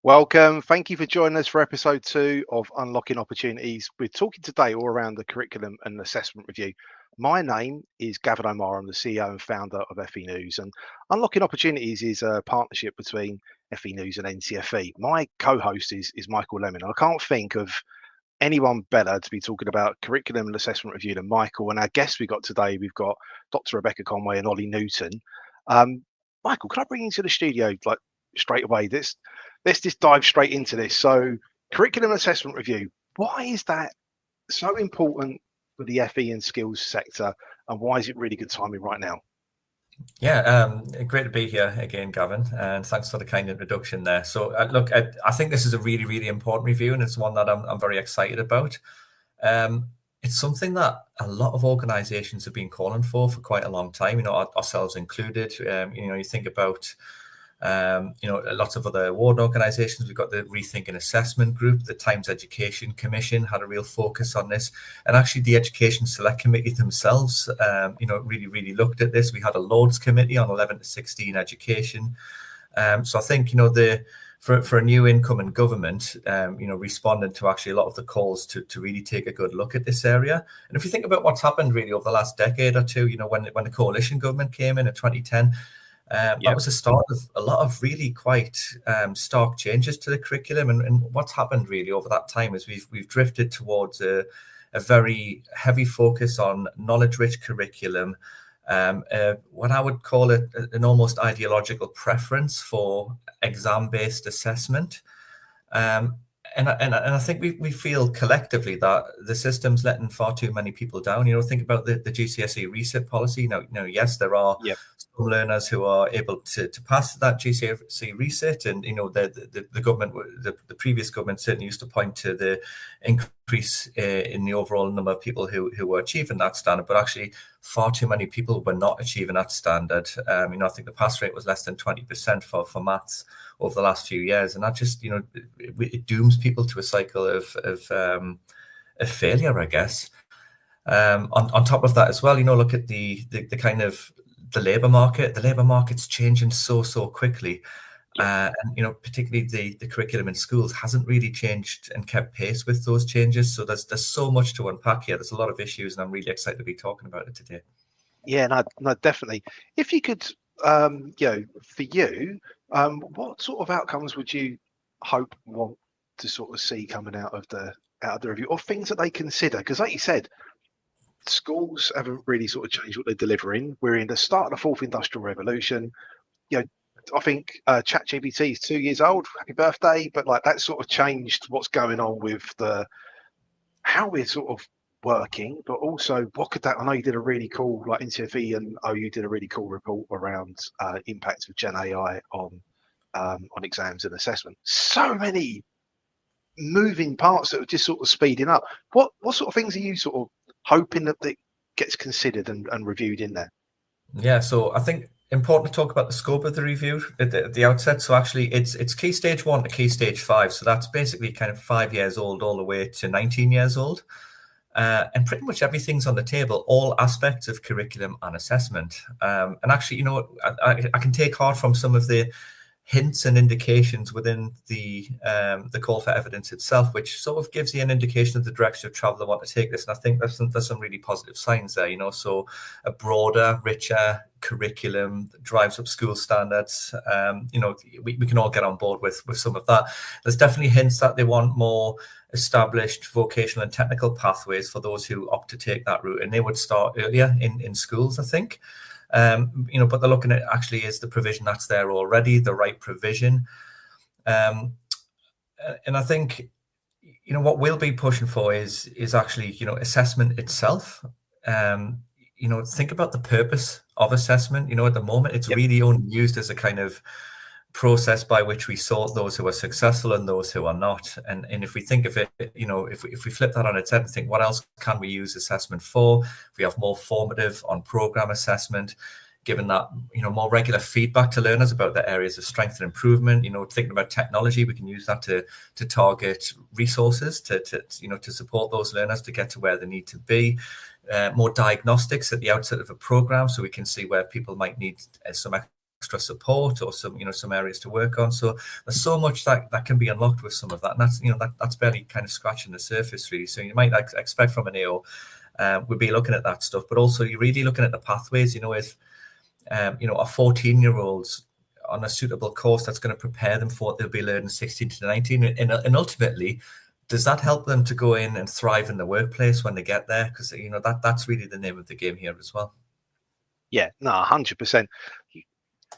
Welcome. Thank you for joining us for episode 2 of Unlocking Opportunities. We're talking today all around the curriculum and assessment review. My name is Gavin. I'm the CEO and founder of FE News, and Unlocking Opportunities is a partnership between FE News and NCFE. My co-host is Michael Lemin. I can't think of anyone better to be talking about curriculum and assessment review than Michael. And our guests we've got Dr. Rebecca Conway and Olly Newton. Michael, can I bring you into the studio like straight away? Let's just dive straight into this. So, curriculum assessment review. Why is that so important for the FE and skills sector, and why is it really good timing right now? Yeah, great to be here again, Gavin, and thanks for the kind introduction there. So, look, I think this is a really, really important review, and it's one that I'm very excited about. It's something that a lot of organisations have been calling for quite a long time. Ourselves included. You think about lots of other award organisations. We've got the Rethinking Assessment Group, the Times Education Commission had a real focus on this, and actually the Education Select Committee themselves, really, really looked at this. We had a Lords Committee on 11 to 16 education. So I think, for a new incoming government, responding to actually a lot of the calls to really take a good look at this area. And if you think about what's happened really over the last decade or two, when the coalition government came in 2010, that was the start of a lot of really quite stark changes to the curriculum. And what's happened really over that time is we've drifted towards a very heavy focus on knowledge-rich curriculum, what I would call it an almost ideological preference for exam-based assessment. And I think we feel collectively that the system's letting far too many people down. Think about the GCSE reset policy. Now, yes, there are some learners who are able to pass that GCSE reset, and the government, the previous government certainly used to point to the increase in the overall number of people who were achieving that standard, but actually far too many people were not achieving that standard. I think the pass rate was less than 20% for maths over the last few years, and that just it dooms people to a cycle of failure, I guess. On top of that as well, look at the kind of the labour market. The labour market's changing so quickly. And particularly the curriculum in schools hasn't really changed and kept pace with those changes. So there's so much to unpack here. There's a lot of issues, and I'm really excited to be talking about it today. Yeah, no, definitely. If you could, for you, what sort of outcomes would you want to sort of see coming out of the review, or things that they consider? Because, like you said, schools haven't really sort of changed what they're delivering. We're in the start of the fourth industrial revolution. I think ChatGPT is 2 years old. Happy birthday! But like that sort of changed what's going on with how we're sort of working, but also what could that? I know you did a really cool, like NCFE and OU did a really cool report around impacts of Gen AI on exams and assessment. So many moving parts that are just sort of speeding up. What sort of things are you sort of hoping that gets considered and reviewed in there? Yeah, so I think important to talk about the scope of the review at the outset. So actually it's key stage 1 to key stage 5. So that's basically kind of 5 years old all the way to 19 years old. And pretty much everything's on the table, all aspects of curriculum and assessment. And actually, I can take heart from some of the hints and indications within the call for evidence itself, which sort of gives you an indication of the direction of travel they want to take this. And I think there's some really positive signs there, so a broader, richer curriculum that drives up school standards. We can all get on board with some of that. There's definitely hints that they want more established vocational and technical pathways for those who opt to take that route, and they would start earlier in schools, I think. But they're looking at actually is the provision that's there already the right provision. And I think, what we'll be pushing for is actually, assessment itself. Think about the purpose of assessment. At the moment, it's really only used as a kind of process by which we sort those who are successful and those who are not. And if we think of it, if we flip that on its head and think, what else can we use assessment for? If we have more formative on program assessment, given that, more regular feedback to learners about their areas of strength and improvement, thinking about technology, we can use that to target resources to support those learners to get to where they need to be. More diagnostics at the outset of a program, so we can see where people might need some extra support or some areas to work on. So there's so much that can be unlocked with some of that, and that's barely kind of scratching the surface really. So you might expect from an AO we'd be looking at that stuff, but also you're really looking at the pathways. If a 14-year-olds on a suitable course that's going to prepare them for what they'll be learning 16 to 19, and ultimately, does that help them to go in and thrive in the workplace when they get there? Because that's really the name of the game here as well. Yeah, no, 100%.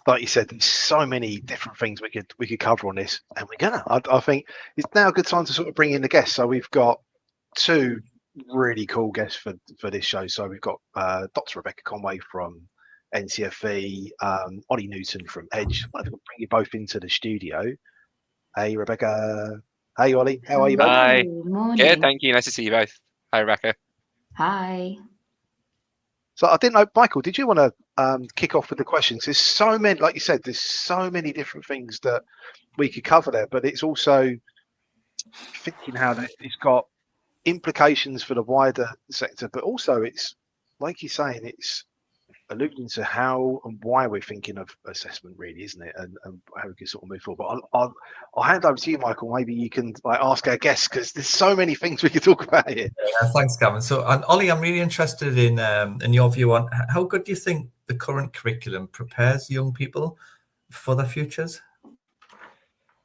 Like you said, there's so many different things we could cover on this, and we're gonna. I think it's now a good time to sort of bring in the guests. So we've got two really cool guests for this show. So we've got Dr. Rebecca Conway from NCFE, Olly Newton from Edge. I think we'll bring you both into the studio. Hey, Rebecca. Hey, Olly. How are you both? Hi. Morning. Good, thank you. Nice to see you both. Hi, Rebecca. Hi. So I didn't know, Michael, did you want to kick off with the questions? There's so many, like you said, there's so many different things that we could cover there, but it's also thinking how it's got implications for the wider sector, but also it's, like you're saying, it's alluding to how and why we're thinking of assessment, really, isn't it? And how we can sort of move forward. But I'll hand over to you, Michael. Maybe you can ask our guests, because there's so many things we could talk about here. Yeah, thanks, Gavin. So, and Olly, I'm really interested in your view on how good do you think the current curriculum prepares young people for their futures?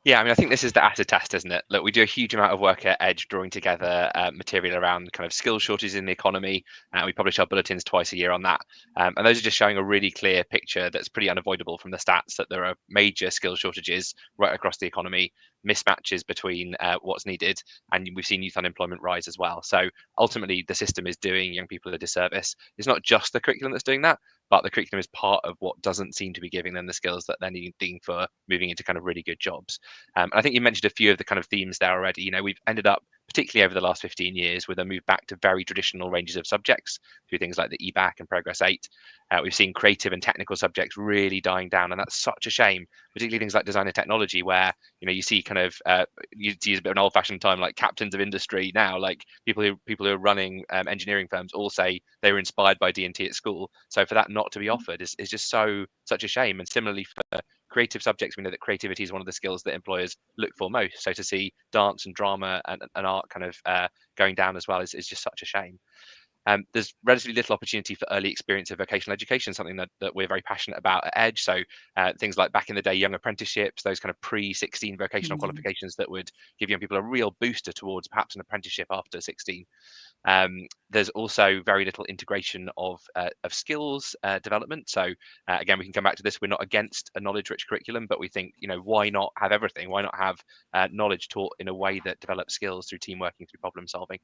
Yeah, I mean, I think this is the acid test, isn't it? Look, we do a huge amount of work at Edge drawing together material around kind of skill shortages in the economy. We publish our bulletins twice a year on that. And those are just showing a really clear picture that's pretty unavoidable from the stats, that there are major skill shortages right across the economy, mismatches between what's needed, and we've seen youth unemployment rise as well. So ultimately, the system is doing young people a disservice. It's not just the curriculum that's doing that, but the curriculum is part of what doesn't seem to be giving them the skills that they're needing for moving into kind of really good jobs. And I think you mentioned a few of the kind of themes there already. We've ended up, particularly over the last 15 years, with a move back to very traditional ranges of subjects through things like the EBAC and Progress 8. We've seen creative and technical subjects really dying down, and that's such a shame, particularly things like design and technology, where you see kind of you use a bit of an old-fashioned time, like captains of industry now, like people who are running engineering firms all say they were inspired by D&T at school. So for that not to be offered is just such a shame. And similarly for creative subjects, we know that creativity is one of the skills that employers look for most. So to see dance and drama and art kind of going down as well is just such a shame. There's relatively little opportunity for early experience of vocational education, something that we're very passionate about at Edge. So things like back in the day, young apprenticeships, those kind of pre-16 vocational qualifications that would give young people a real booster towards perhaps an apprenticeship after 16. There's also very little integration of skills development. So again, we can come back to this. We're not against a knowledge-rich curriculum, but we think, why not have everything? Why not have knowledge taught in a way that develops skills through team working, through problem solving?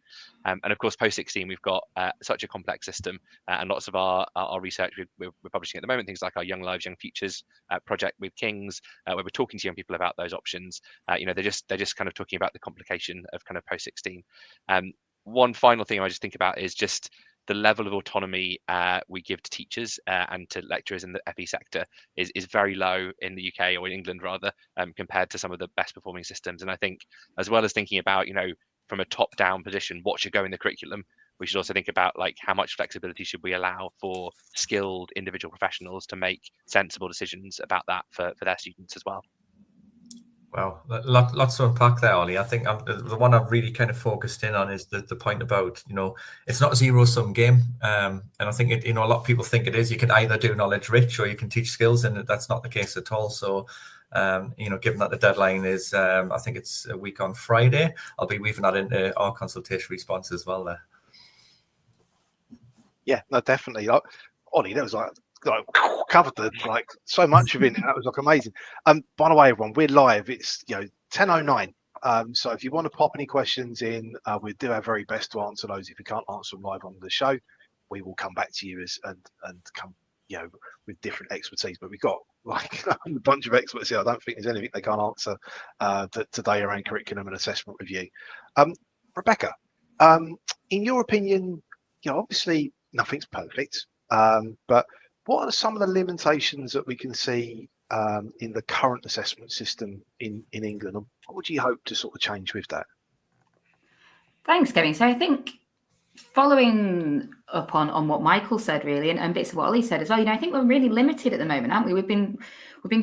And of course, post-16, we've got such a complex system, and lots of our research we're publishing at the moment, things like our Young Lives, Young Futures project with King's, where we're talking to young people about those options. They're just kind of talking about the complication of kind of post-16. One final thing I just think about is just the level of autonomy we give to teachers and to lecturers in the FE sector is very low in the UK, or in England rather, compared to some of the best performing systems. And I think, as well as thinking about, from a top down position, what should go in the curriculum, we should also think about like how much flexibility should we allow for skilled individual professionals to make sensible decisions about that for their students as well. Wow, lots to unpack there, Olly. I think the one I'm really kind of focused in on is the point about, it's not a zero-sum game. And I think a lot of people think it is. You can either do knowledge rich or you can teach skills, and that's not the case at all. So, given that the deadline is, I think it's a week on Friday, I'll be weaving that into our consultation response as well there. Yeah, no, definitely. Olly, that was covered so much of it. That was amazing. By the way, everyone, we're live. It's 10:09. So if you want to pop any questions in, we'll do our very best to answer those. If we can't answer them live on the show, we will come back to you and come with different expertise. But we've got a bunch of experts here. I don't think there's anything they can't answer today around curriculum and assessment review. Rebecca, in your opinion, obviously nothing's perfect, but what are some of the limitations that we can see in the current assessment system in England? And what would you hope to sort of change with that? Thanks, Gavin. So I think following up on what Michael said, really, and bits of what Olly said as well, I think we're really limited at the moment, aren't we? We've been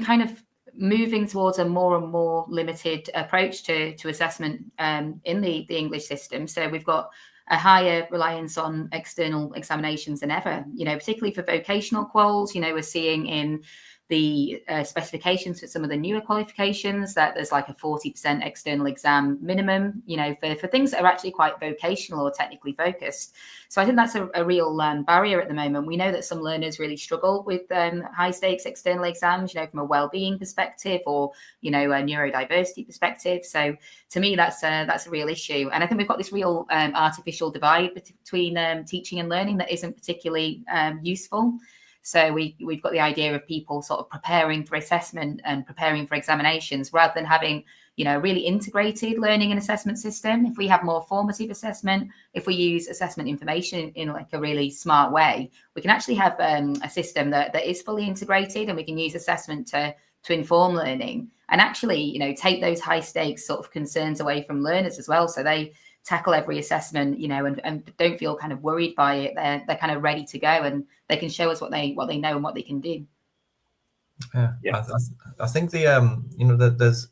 kind of moving towards a more and more limited approach to assessment in the English system. So we've got a higher reliance on external examinations than ever, particularly for vocational quals. We're seeing in the specifications for some of the newer qualifications that there's like a 40% external exam minimum, for things that are actually quite vocational or technically focused. So I think that's a real barrier at the moment. We know that some learners really struggle with high stakes external exams, from a well-being perspective or, a neurodiversity perspective. So to me, that's a real issue. And I think we've got this real artificial divide between teaching and learning that isn't particularly useful. So we've got the idea of people sort of preparing for assessment and preparing for examinations rather than having, a really integrated learning and assessment system. If we have more formative assessment, if we use assessment information in like a really smart way, we can actually have a system that is fully integrated, and we can use assessment to inform learning and actually, take those high stakes sort of concerns away from learners as well. So they tackle every assessment, and don't feel kind of worried by it. They're kind of ready to go, and they can show us what they know and what they can do. Yeah. I think there's,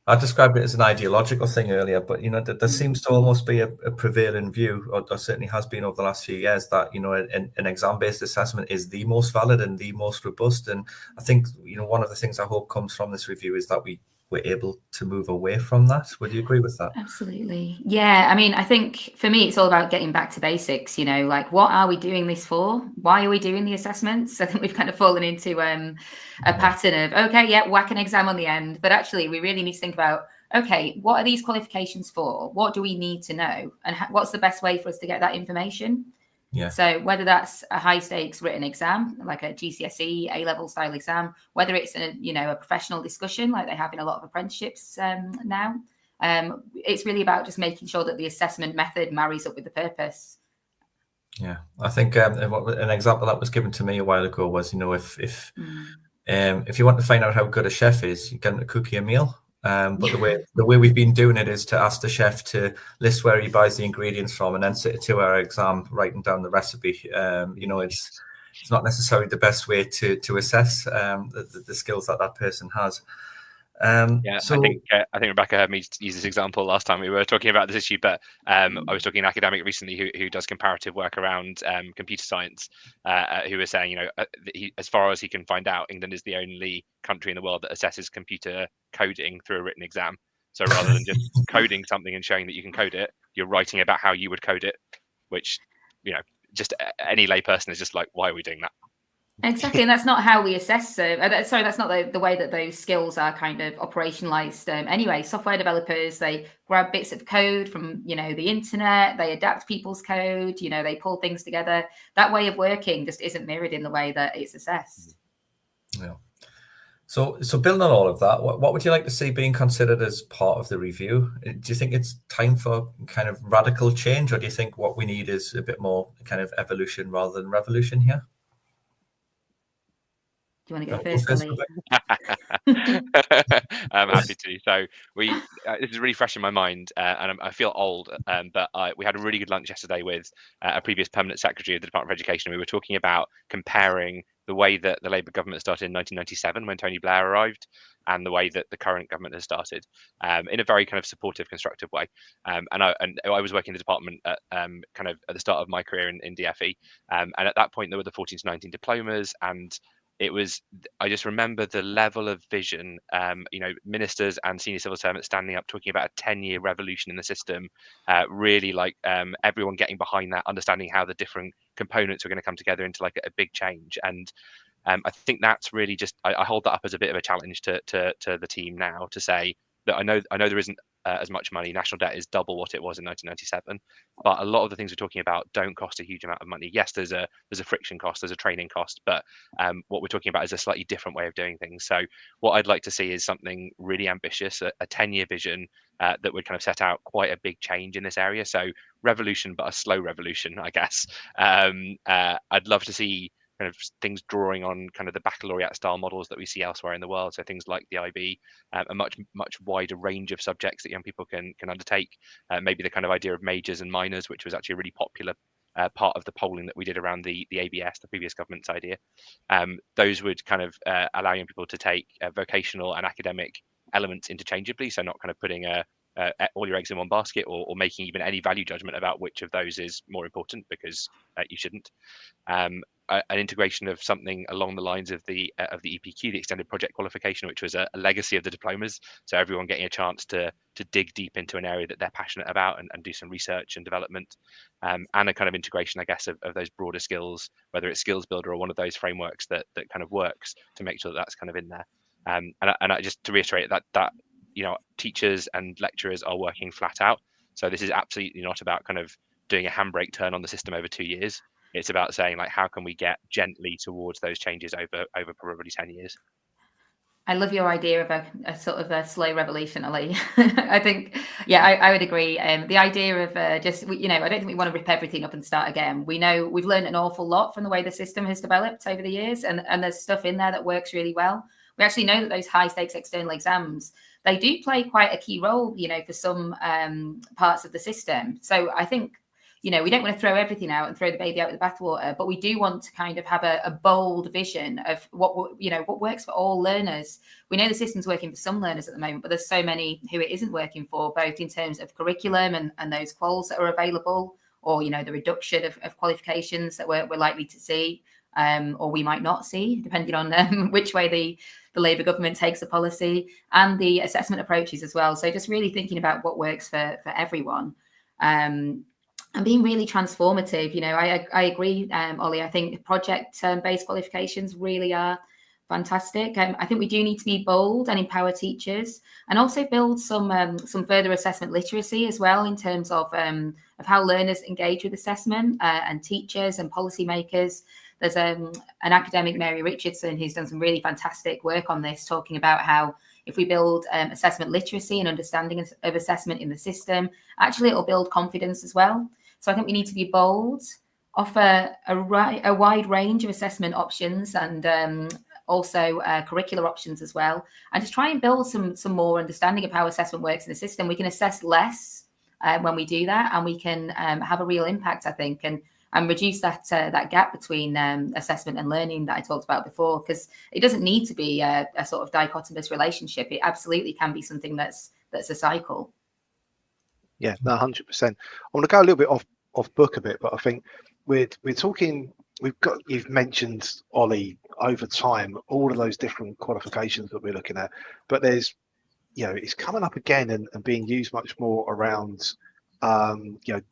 I described it as an ideological thing earlier, but there seems to almost be a prevailing view, or there certainly has been over the last few years, that an exam-based assessment is the most valid and the most robust. And I think one of the things I hope comes from this review is that we're able to move away from that. Would you agree with that? Absolutely. Yeah. I mean, I think for me, it's all about getting back to basics, like what are we doing this for? Why are we doing the assessments? I think we've kind of fallen into a pattern of, okay, yeah, whack an exam on the end. But actually, we really need to think about, okay, what are these qualifications for? What do we need to know? And what's the best way for us to get that information? Yeah. So whether that's a high stakes written exam, like a GCSE A-level style exam, whether it's a professional discussion like they have in a lot of apprenticeships now, it's really about just making sure that the assessment method marries up with the purpose. Yeah, I think an example that was given to me a while ago was, if you want to find out how good a chef is, you get him to cook you a meal. But the way we've been doing it is to ask the chef to list where he buys the ingredients from, and then sit a 2-hour exam writing down the recipe. It's not necessarily the best way to assess the skills that person has. So I think Rebecca heard me use this example last time we were talking about this issue, but I was talking to an academic recently who does comparative work around computer science, who was saying, as far as he can find out, England is the only country in the world that assesses computer coding through a written exam. So rather than just coding something and showing that you can code it, you're writing about how you would code it, which, just any layperson is just like, why are we doing that? Exactly, and that's not how we assess. That's not the way that those skills are kind of operationalized. Anyway, software developers, they grab bits of code from the internet, they adapt people's code, they pull things together. That way of working just isn't mirrored in the way that it's assessed. Yeah. So building on all of that, what would you like to see being considered as part of the review? Do you think it's time for kind of radical change, or do you think what we need is a bit more kind of evolution rather than revolution here? Do you want to go first, Olly? I'm happy to. So this is really fresh in my mind, and I feel old. But we had a really good lunch yesterday with a previous permanent secretary of the Department of Education. We were talking about comparing the way that the Labour government started in 1997 when Tony Blair arrived, and the way that the current government has started, in a very kind of supportive, constructive way. And I was working in the department at kind of at the start of my career in DFE, and at that point there were the 14 to 19 diplomas, and I just remember the level of vision, ministers and senior civil servants standing up talking about a 10-year revolution in the system, really like everyone getting behind that, understanding how the different components are going to come together into like a big change. And I think that's really just, I hold that up as a bit of a challenge to the team now, to say that I know there isn't as much money. National debt is double what it was in 1997, but a lot of the things we're talking about don't cost a huge amount of money. Yes, there's a friction cost, there's a training cost, but what we're talking about is a slightly different way of doing things. So what I'd like to see is something really ambitious, a 10-year vision that would kind of set out quite a big change in this area. So revolution, but a slow revolution, I guess. I'd love to see kind of things drawing on kind of the baccalaureate style models that we see elsewhere in the world. So things like the IB, a much wider range of subjects that young people can undertake. Maybe the kind of idea of majors and minors, which was actually a really popular part of the polling that we did around the ABS, the previous government's idea. Those would kind of allow young people to take vocational and academic elements interchangeably, so not kind of putting all your eggs in one basket, or making even any value judgment about which of those is more important, because you shouldn't. An integration of something along the lines of the EPQ, the extended project qualification, which was a legacy of the diplomas. So everyone getting a chance to dig deep into an area that they're passionate about and do some research and development, and a kind of integration, I guess, of those broader skills, whether it's Skills Builder or one of those frameworks that kind of works to make sure that that's kind of in there. And I just to reiterate that teachers and lecturers are working flat out. So this is absolutely not about kind of doing a handbrake turn on the system over 2 years. It's about saying, like, how can we get gently towards those changes over probably 10 years? I love your idea of a sort of a slow revolution, Olly. I think, yeah, I would agree. The idea of I don't think we want to rip everything up and start again. We know we've learned an awful lot from the way the system has developed over the years, and there's stuff in there that works really well. We actually know that those high stakes external exams, they do play quite a key role, for some parts of the system. So I think, we don't want to throw everything out and throw the baby out with the bathwater, but we do want to kind of have a bold vision of what works for all learners. We know the system's working for some learners at the moment, but there's so many who it isn't working for, both in terms of curriculum and those quals that are available, or, the reduction of qualifications that we're likely to see, or we might not see, depending on which way the Labour government takes a policy, and the assessment approaches as well. So just really thinking about what works for everyone. And being really transformative. I agree, Olly. I think project-based qualifications really are fantastic. I think we do need to be bold and empower teachers, and also build some further assessment literacy as well, in terms of how learners engage with assessment, and teachers and policymakers. There's an academic, Mary Richardson, who's done some really fantastic work on this, talking about how if we build assessment literacy and understanding of assessment in the system, actually it'll build confidence as well. So I think we need to be bold, offer a wide range of assessment options, and also curricular options as well, and just try and build some more understanding of how assessment works in the system. We can assess less when we do that, and we can have a real impact, I think, and reduce that gap between assessment and learning that I talked about before, because it doesn't need to be a sort of dichotomous relationship. It absolutely can be something that's a cycle. Yeah, no, 100%. I want to go a little bit off book a bit, but I think we're talking. You've mentioned, Olly, over time, all of those different qualifications that we're looking at, but there's, it's coming up again and being used much more around,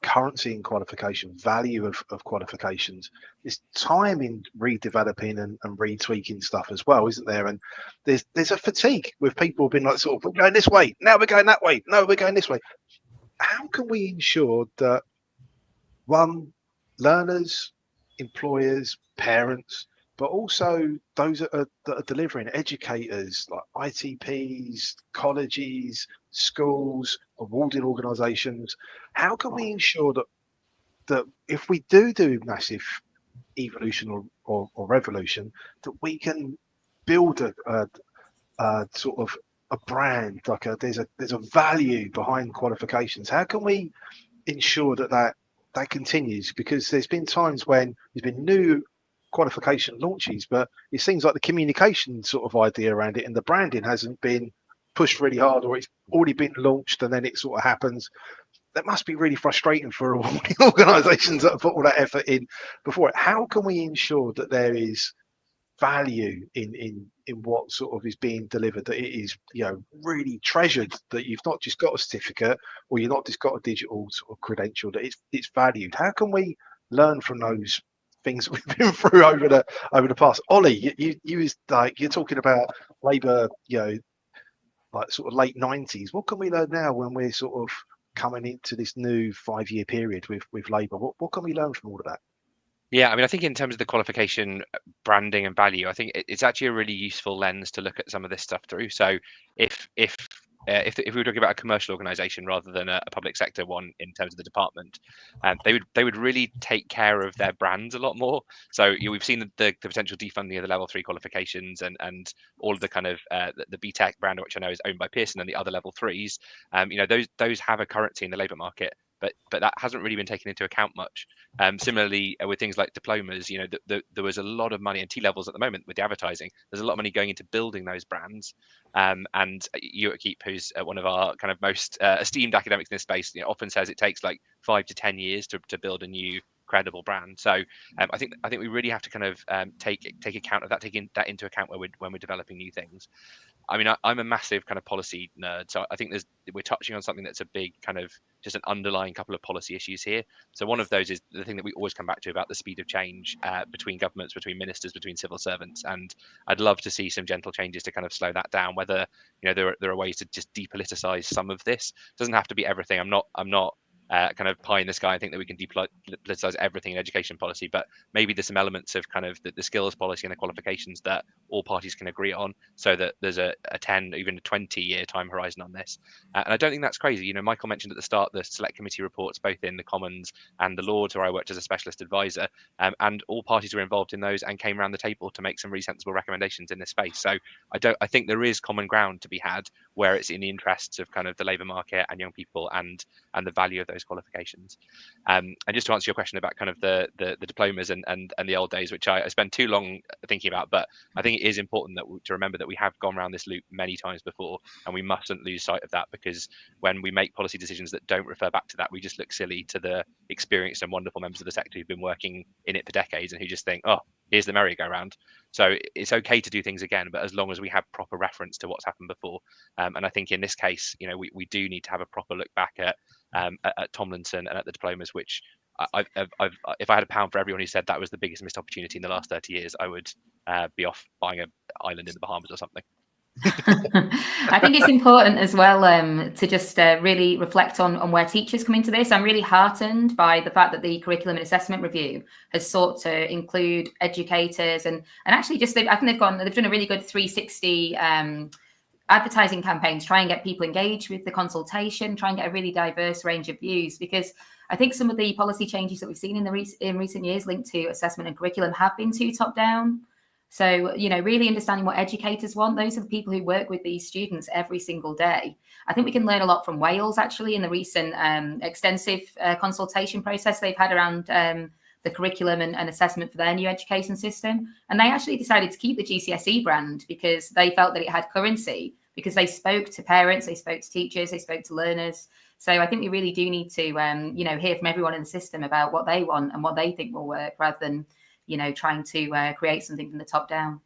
currency in qualification, value of qualifications. There's time in redeveloping and retweaking stuff as well, isn't there? And there's a fatigue with people being like, sort of, we're going this way, now we're going that way, no, we're going this way. How can we ensure that, one, learners, employers, parents, but also those that are delivering, educators like ITPs, colleges, schools, awarding organisations, how can we ensure that if we do massive evolution or revolution, that we can build a sort of a brand, like there's a value behind qualifications? How can we ensure that continues? Because there's been times when there's been new qualification launches, but it seems like the communication sort of idea around it and the branding hasn't been pushed really hard, or it's already been launched and then it sort of happens. That must be really frustrating for all the organisations that have put all that effort in before it. How can we ensure that there is value in what sort of is being delivered, that it is really treasured, that you've not just got a certificate or you've not just got a digital sort of credential, that it's valued? How can we learn from those things that we've been through over the past? Olly, you was like, you're talking about Labour, like sort of late 90s. What can we learn now when we're sort of coming into this new 5-year period with Labour? What can we learn from all of that? Yeah, I mean, I think in terms of the qualification branding and value, I think it's actually a really useful lens to look at some of this stuff through. So if if we were talking about a commercial organisation rather than a public sector one in terms of the department, they would really take care of their brands a lot more. So we've seen the potential defunding of the level 3 qualifications and all of the kind of the BTEC brand, which I know is owned by Pearson, and the other level 3s. Those have a currency in the labour market. But that hasn't really been taken into account much. Similarly, with things like diplomas, there was a lot of money, and T-levels at the moment with the advertising, there's a lot of money going into building those brands. And you at Keep, who's one of our kind of most esteemed academics in this space, often says it takes like 5 to 10 years to build a new credible brand. So I think we really have to kind of take account of that, taking that into account when we're developing new things. I mean, I'm a massive kind of policy nerd, so I think we're touching on something that's a big kind of just an underlying couple of policy issues here. So one of those is the thing that we always come back to about the speed of change between governments, between ministers, between civil servants, and I'd love to see some gentle changes to kind of slow that down. Whether there are ways to just depoliticize some of this. It doesn't have to be everything. I'm not kind of pie in the sky. I think that we can depoliticize everything in education policy, but maybe there's some elements of kind of the skills policy and the qualifications that all parties can agree on, so that there's a 10, even a 20-year time horizon on this. And I don't think that's crazy. Michael mentioned at the start the select committee reports, both in the Commons and the Lords, where I worked as a specialist advisor, and all parties were involved in those and came around the table to make some really sensible recommendations in this space. So I think there is common ground to be had where it's in the interests of kind of the labour market and young people and the value of those qualifications. And just to answer your question about kind of the diplomas and the old days, which I spend too long thinking about, but I think it is important to remember that we have gone around this loop many times before, and we mustn't lose sight of that, because when we make policy decisions that don't refer back to that, we just look silly to the experienced and wonderful members of the sector who've been working in it for decades and who just think, oh, here's the merry-go-round. So it's okay to do things again, but as long as we have proper reference to what's happened before. And I think in this case, we do need to have a proper look back at Tomlinson and at the diplomas, which if I had £1 for everyone who said that was the biggest missed opportunity in the last 30 years, I would be off buying an island in the Bahamas or something. I think it's important as well to just really reflect on where teachers come into this. I'm really heartened by the fact that the curriculum and assessment review has sought to include educators and actually I think they've done a really good 360 advertising campaign to try and get people engaged with the consultation, try and get a really diverse range of views, because I think some of the policy changes that we've seen in recent years linked to assessment and curriculum have been too top down. So, really understanding what educators want. Those are the people who work with these students every single day. I think we can learn a lot from Wales, actually, in the recent extensive consultation process they've had around the curriculum and assessment for their new education system. And they actually decided to keep the GCSE brand because they felt that it had currency, because they spoke to parents, they spoke to teachers, they spoke to learners. So I think we really do need to, hear from everyone in the system about what they want and what they think will work, rather than trying to create something from the top down.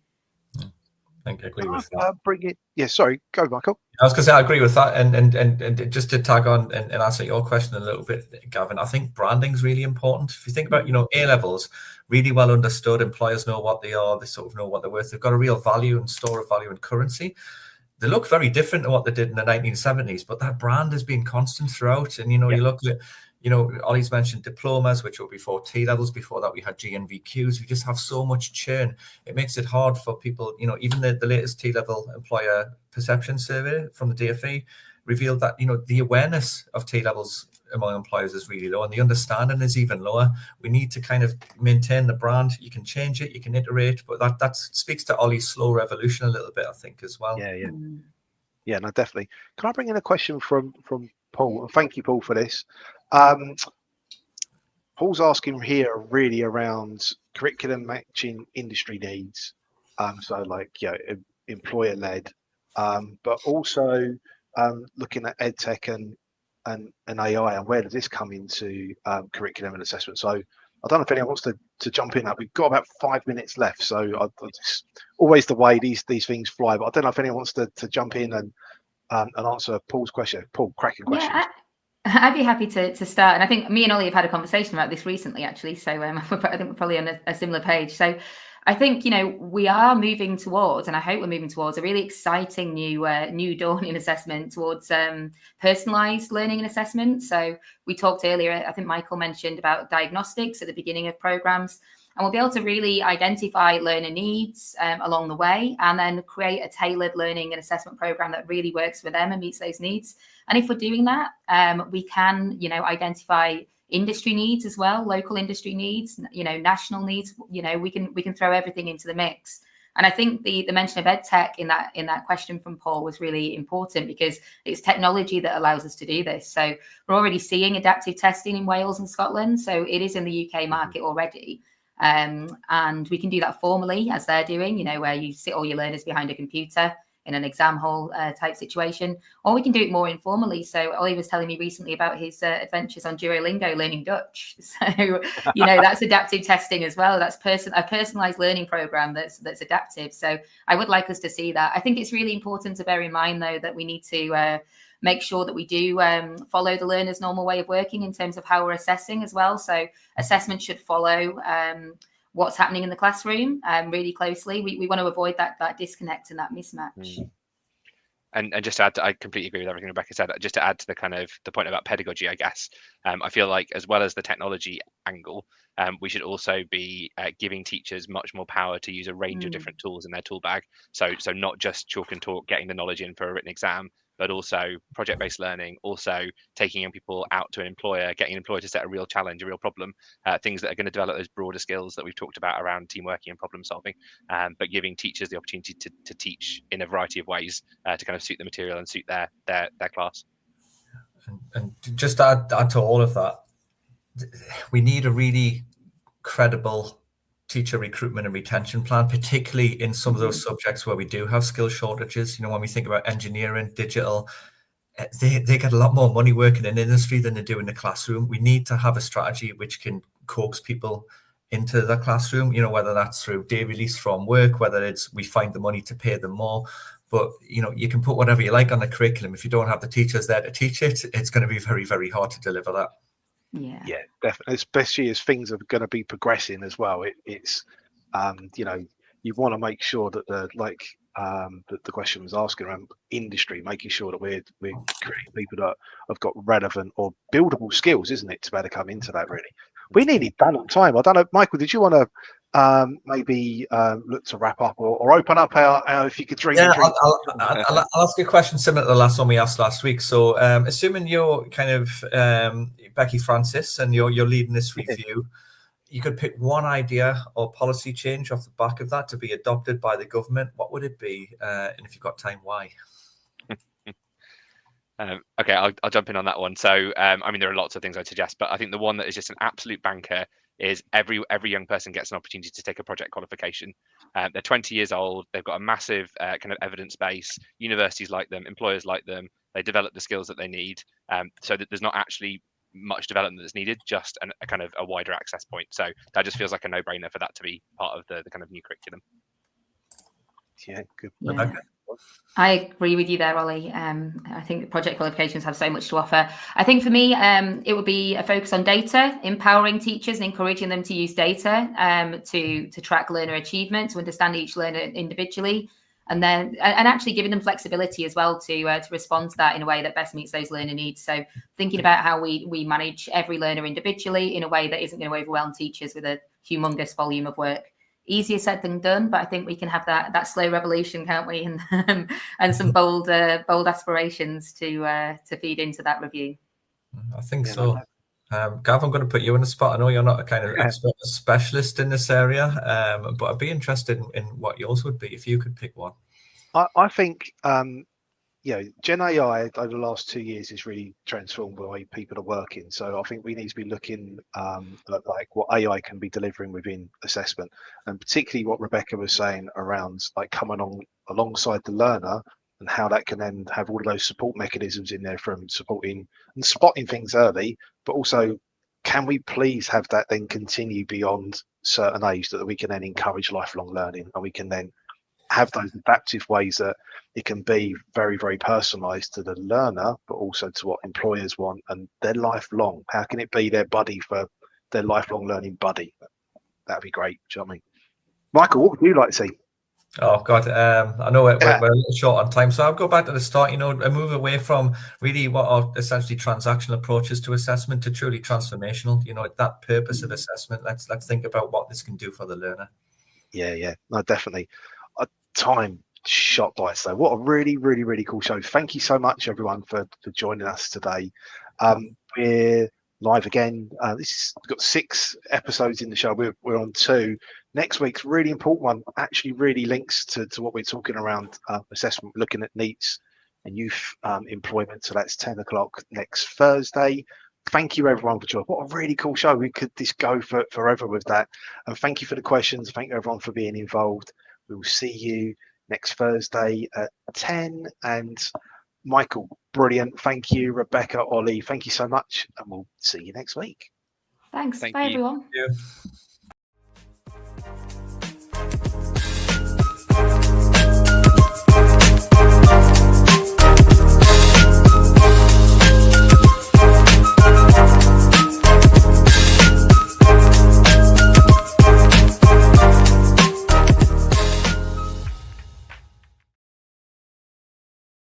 I agree with that. Yeah, sorry, go, Michael. I was going to say I agree with that, and just to tag on and answer your question a little bit, Gavin. I think branding is really important. If you think about A levels, really well understood, employers know what they are, they sort of know what they're worth. They've got a real value and store of value and currency. They look very different to what they did in the 1970s, but that brand has been constant throughout. And you look at Olly's mentioned diplomas, which were before T levels. Before that, we had GNVQs. We just have so much churn. It makes it hard for people. Even the latest T level employer perception survey from the DFE revealed that the awareness of T levels among employers is really low, and the understanding is even lower. We need to kind of maintain the brand. You can change it, you can iterate, but that speaks to Olly's slow revolution a little bit, I think, as well. Yeah, no, definitely. Can I bring in a question from Paul? Thank you, Paul, for this. Paul's asking here really around curriculum matching industry needs, so like employer led, but also looking at edtech and AI, and where does this come into curriculum and assessment? So I don't know if anyone wants to jump in. We've got about 5 minutes left, so it's always the way these things fly. But I don't know if anyone wants to jump in and answer Paul's question. Paul, cracking question. Yeah, I'd be happy to start. And I think me and Olly have had a conversation about this recently, actually. So I think we're probably on a similar page. So I think, we are moving towards, and I hope we're moving towards, a really exciting new dawn in assessment, towards personalised learning and assessment. So we talked earlier, I think Michael mentioned about diagnostics at the beginning of programmes. And we'll be able to really identify learner needs along the way, and then create a tailored learning and assessment program that really works for them and meets those needs. And if we're doing that, we can, identify industry needs as well, local industry needs, national needs. We can throw everything into the mix. And I think the mention of EdTech in that question from Paul was really important, because it's technology that allows us to do this. So we're already seeing adaptive testing in Wales and Scotland. So it is in the UK market already. And we can do that formally, as they're doing, where you sit all your learners behind a computer in an exam hall type situation, or we can do it more informally. So Olly was telling me recently about his adventures on Duolingo learning Dutch. So, that's adaptive testing as well. That's a personalized learning program that's adaptive. So I would like us to see that. I think it's really important to bear in mind, though, that we need to make sure that we do follow the learner's normal way of working in terms of how we're assessing as well. So assessment should follow what's happening in the classroom really closely. We want to avoid that disconnect and that mismatch. And just to add, I completely agree with everything Rebecca said. Just to add to the point about pedagogy, I guess, I feel like, as well as the technology angle, we should also be giving teachers much more power to use a range of different tools in their tool bag. So not just chalk and talk, getting the knowledge in for a written exam, but also project-based learning, also taking young people out to an employer, getting an employer to set a real challenge, a real problem, things that are going to develop those broader skills that we've talked about around team working and problem solving, but giving teachers the opportunity to teach in a variety of ways to kind of suit the material and suit their class. And just add to all of that, we need a really credible teacher recruitment and retention plan, particularly in some of those subjects where we do have skill shortages. When we think about engineering, digital, they get a lot more money working in industry than they do in the classroom. We need to have a strategy which can coax people into the classroom, whether that's through day release from work, whether it's we find the money to pay them more. But, you can put whatever you like on the curriculum. If you don't have the teachers there to teach it, it's going to be very, very hard to deliver that. Yeah, definitely, especially as things are going to be progressing as well. It's you want to make sure that that the question was asking around industry, making sure that we're creating people that have got relevant or buildable skills, isn't it, to better come into that. Really, we nearly done on time. I don't know, Michael, did you want to maybe look to wrap up or open up our if you could dream? Yeah, I'll ask you a question similar to the last one we asked last week. So assuming you're kind of Becky Francis and you're leading this review, you could pick one idea or policy change off the back of that to be adopted by the government. What would it be? And if you've got time, why? Okay, I'll jump in on that one. So, there are lots of things I'd suggest, but I think the one that is just an absolute banker is every young person gets an opportunity to take a project qualification. They're 20 years old. They've got a massive kind of evidence base. Universities like them, employers like them. They develop the skills that they need, so that there's not actually much development that's needed, just a kind of a wider access point. So that just feels like a no-brainer for that to be part of the kind of new curriculum. Yeah, good. Yeah. I agree with you there, Olly. I think the project qualifications have so much to offer. I think for me, it would be a focus on data, empowering teachers and encouraging them to use data to track learner achievement, to understand each learner individually, and actually giving them flexibility as well to respond to that in a way that best meets those learner needs. So thinking about how we manage every learner individually in a way that isn't going to overwhelm teachers with a humongous volume of work. Easier said than done, but I think we can have that slow revolution, can't we? And some bold aspirations to feed into that review. I think so. Gav, I'm going to put you in the spot. I know you're not a kind of expert specialist in this area, but I'd be interested in what yours would be if you could pick one. I think Gen AI over the last 2 years has really transformed the way people are working. So I think we need to be looking at like what AI can be delivering within assessment, and particularly what Rebecca was saying around like coming on alongside the learner and how that can then have all of those support mechanisms in there, from supporting and spotting things early, but also can we please have that then continue beyond certain age, that we can then encourage lifelong learning, and we can then have those adaptive ways that it can be very, very personalized to the learner, but also to what employers want and their lifelong. How can it be their buddy for their lifelong learning buddy? That'd be great. Do you know what I mean? Michael, what would you like to see? Oh God, I know we're a little short on time, so I'll go back to the start. A move away from really what are essentially transactional approaches to assessment to truly transformational. That purpose of assessment. Let's think about what this can do for the learner. Yeah, no, definitely. Time shot by us though. What a really, really, really cool show. Thank you so much, everyone, for joining us today. We're live again. We've got 6 episodes in the show. We're on 2. Next week's really important one. Actually, really links to what we're talking around assessment. We're looking at NEETs and youth employment. So that's 10 o'clock next Thursday. Thank you, everyone, for joining. What a really cool show. We could just go forever with that. And thank you for the questions. Thank you, everyone, for being involved. We will see you next Thursday at 10. And Michael, brilliant. Thank you. Rebecca, Ollie, thank you so much. And we'll see you next week. Thanks. Thank Bye, you. everyone. Thank you.